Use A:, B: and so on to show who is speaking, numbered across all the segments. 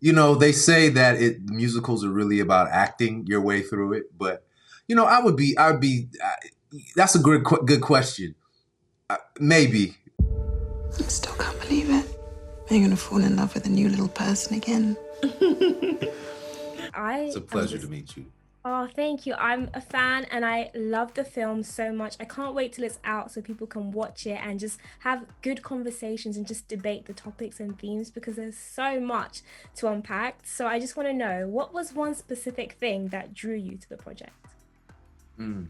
A: they say that musicals are really about acting your way through it, but that's a good question. Maybe.
B: I still can't believe it. You're gonna fall in love with a new little person again.
A: It's
C: I
A: a
C: am
A: pleasure to
C: just
A: meet you.
C: Oh, thank you. I'm a fan and I love the film so much. I can't wait till it's out so people can watch it and just have good conversations and just debate the topics and themes because there's so much to unpack. So I just want to know, what was one specific thing that drew you to the project?
A: Mm.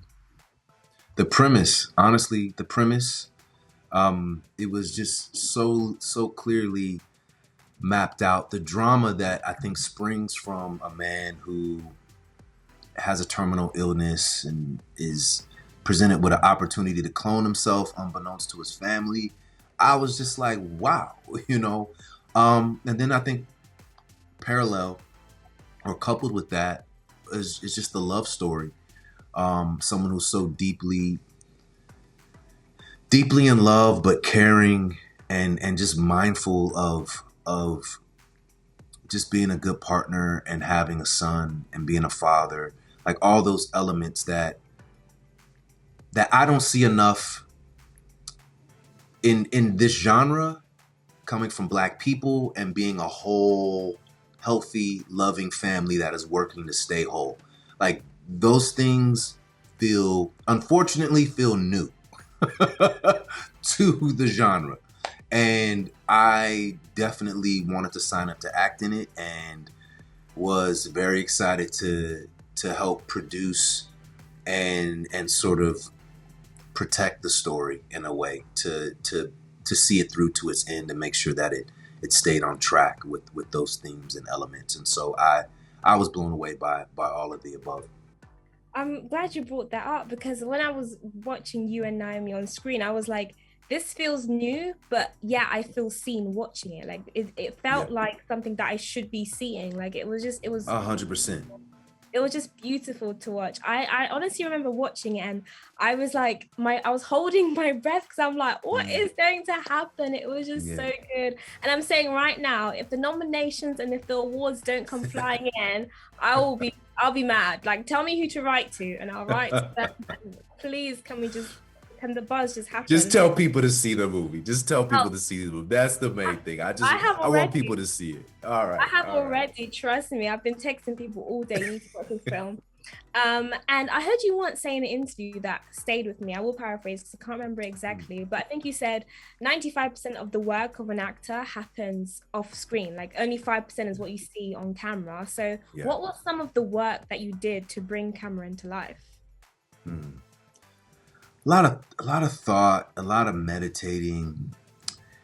A: The premise, honestly, the premise, it was just so clearly mapped out. The drama that I think springs from a man who has a terminal illness and is presented with an opportunity to clone himself unbeknownst to his family. I was just like, wow, And then I think parallel or coupled with that is just the love story. Someone who's so deeply in love, but caring and just mindful of just being a good partner and having a son and being a father, like all those elements that I don't see enough in this genre, coming from Black people and being a whole, healthy, loving family that is working to stay whole. Like those things unfortunately feel new to the genre. And I definitely wanted to sign up to act in it and was very excited to help produce and sort of protect the story in a way to see it through to its end and make sure that it stayed on track with those themes and elements. And so I was blown away by all of the above.
C: I'm glad you brought that up because when I was watching you and Naomi on screen, I was like, this feels new, but yeah, I feel seen watching it. Like it
A: Yeah,
C: felt like something that I should be seeing. Like it was just,
A: 100%.
C: it was just beautiful to watch. I honestly remember watching it and I was like I was holding my breath because I'm like, what is going to happen? It was just
A: Yeah.
C: so good. And I'm saying right now, if the nominations and if the awards don't come flying in, I'll be mad. Like tell me who to write to and I'll write to them. Please can the buzz just
A: Just
C: happen?
A: tell people to see the movie. Just tell
C: Oh,
A: people to see the movie. That's the main thing.
C: I have
A: I want
C: already.
A: people to see it. All
C: I
A: right.
C: have
A: All right.
C: already, trust me. I've been texting people all day. You need to watch this film. And I heard you once say in an interview that stayed with me. I will paraphrase because I can't remember exactly, but I think you said 95% of the work of an actor happens off screen. Like only 5% is what you see on camera. So,
A: Yeah.
C: what was some of the work that you did to bring Cameron to life?
A: Hmm. A lot of thought, a lot of meditating.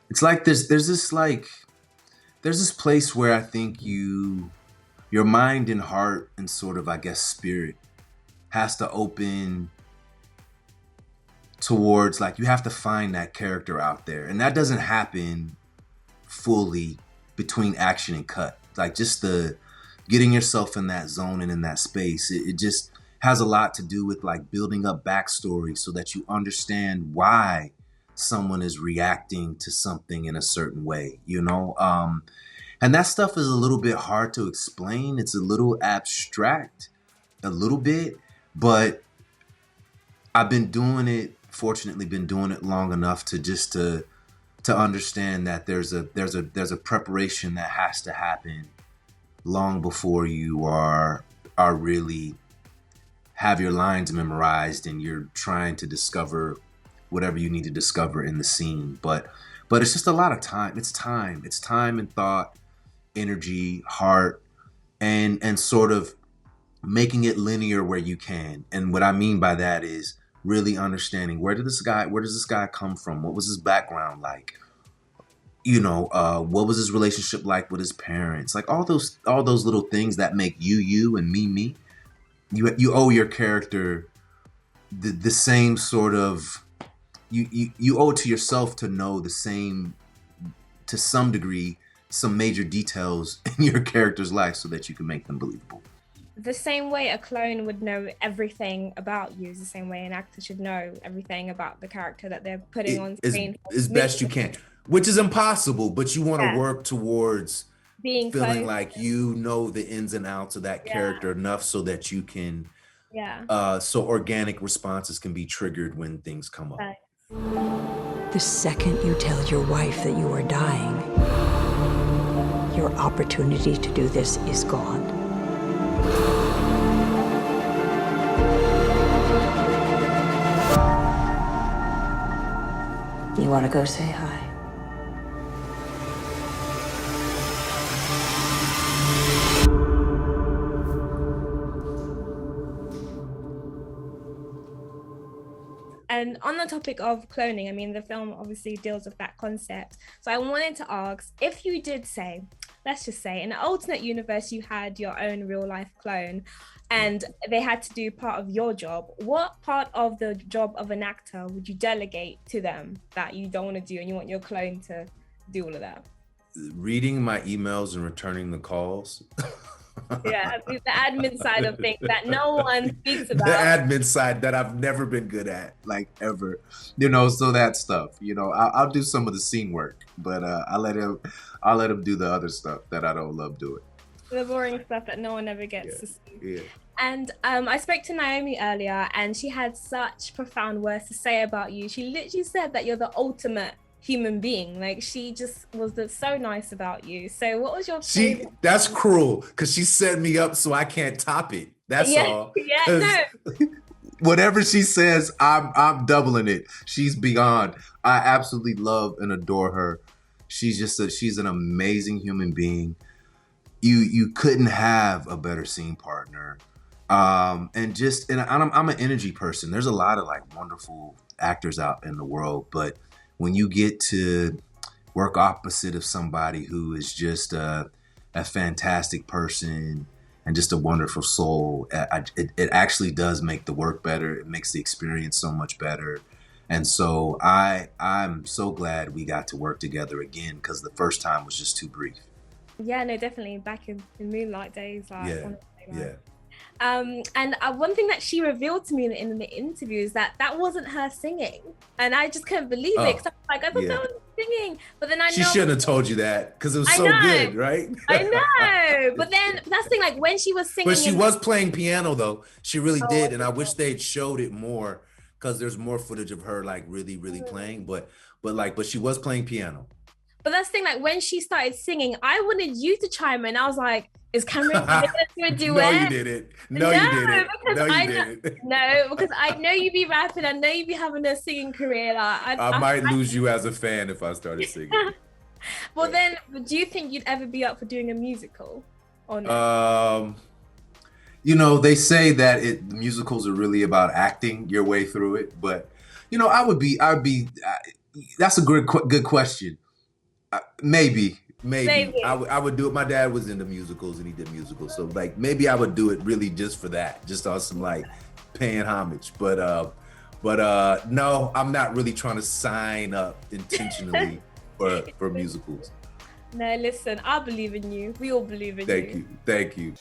A: It's like there's this place where I think your mind and heart and sort of, I guess, spirit has to open towards, like, you have to find that character out there. And that doesn't happen fully between action and cut. Like just the getting yourself in that zone and in that space. It just has a lot to do with like building up backstory so that you understand why someone is reacting to something in a certain way. And that stuff is a little bit hard to explain. It's a little abstract, a little bit, but I've been doing it, fortunately been doing it long enough to understand that there's a preparation that has to happen long before you are really have your lines memorized and you're trying to discover whatever you need to discover in the scene. But it's just a lot of time. It's time and thought, energy, heart, and sort of making it linear where you can. And what I mean by that is really understanding where does this guy come from? What was his background like? What was his relationship like with his parents? Like all those little things that make you and me. You owe your character the same sort of you owe it to yourself to know the same, to some degree, some major details in your character's life so that you can make them believable.
C: The same way a clone would know everything about you is the same way an actor should know everything about the character that they're putting
A: It
C: on
A: is
C: screen.
A: as best you can, which is impossible, but you want to
C: Yeah,
A: work towards
C: being
A: feeling
C: close.
A: like you know the ins and outs of that
C: Yeah.
A: character enough so that you can
C: Yeah.
A: so organic responses can be triggered when things come up.
C: Right.
D: The second you tell your wife that you are dying, your opportunity to do this is gone. You want to go say hi?
C: And on the topic of cloning, I mean, the film obviously deals with that concept. So I wanted to ask, if you did say, let's just say, in an alternate universe, you had your own real life clone and they had to do part of your job, what part of the job of an actor would you delegate to them that you don't want to do and you want your clone to do all of that?
A: Reading my emails and returning the calls.
C: Yeah, the admin side of things that no one speaks
A: The
C: about.
A: admin side that I've never been good at.
E: Like ever, so that stuff, I'll do some of the scene work, but I'll let him do the other stuff that I don't love doing.
C: The boring stuff that no one ever gets to see.
A: Yeah.
C: And I spoke to Naomi earlier and she had such profound words to say about you. She literally said that you're the ultimate human being. Like, she just was so nice about you. So what was your favorite?
A: That's cruel because she set me up so I can't top it. That's all.
C: Yeah, no.
E: Whatever she says, I'm doubling it. She's beyond. I absolutely love and adore her. She's an amazing human being. You couldn't have a better scene partner. And I'm an energy person. There's a lot of like wonderful actors out in the world, but when you get to work opposite of somebody who is just a fantastic person and just a wonderful soul, it actually does make the work better. It makes the experience so much better. And so I'm so glad we got to work together again, because the first time was just too brief.
C: Yeah, no, definitely back in Moonlight days. Like,
A: Yeah,
C: honestly, like.
A: yeah.
C: And one thing that she revealed to me in the interview is that wasn't her singing, and I just couldn't believe it. Cause I thought that was singing, but then
A: She shouldn't have told you that because it was so good, right?
C: I know, but that's the thing. Like when she was singing,
A: but she was playing piano though. She really did, and I wish they'd showed it more because there's more footage of her like really playing. But she was playing piano.
C: But that's the thing. Like when she started singing, I wanted you to chime in. I was like, "Is Cameron gonna do a duet?"
A: No, you didn't. No, you didn't. No, you didn't.
C: No, because I know you be rapping. I know you be having a singing career. Like,
A: I might lose you as a fan if I started singing.
C: Well, then, do you think you'd ever be up for doing a musical? Or no?
E: They say that musicals are really about acting your way through it, but that's a good question. Maybe. I would do it. My dad was into musicals and he did musicals, so like maybe I would do it really just for that, just on some like paying homage. But no, I'm not really trying to sign up intentionally for musicals.
C: No, listen, I believe in you. We all believe in you.
A: Thank you.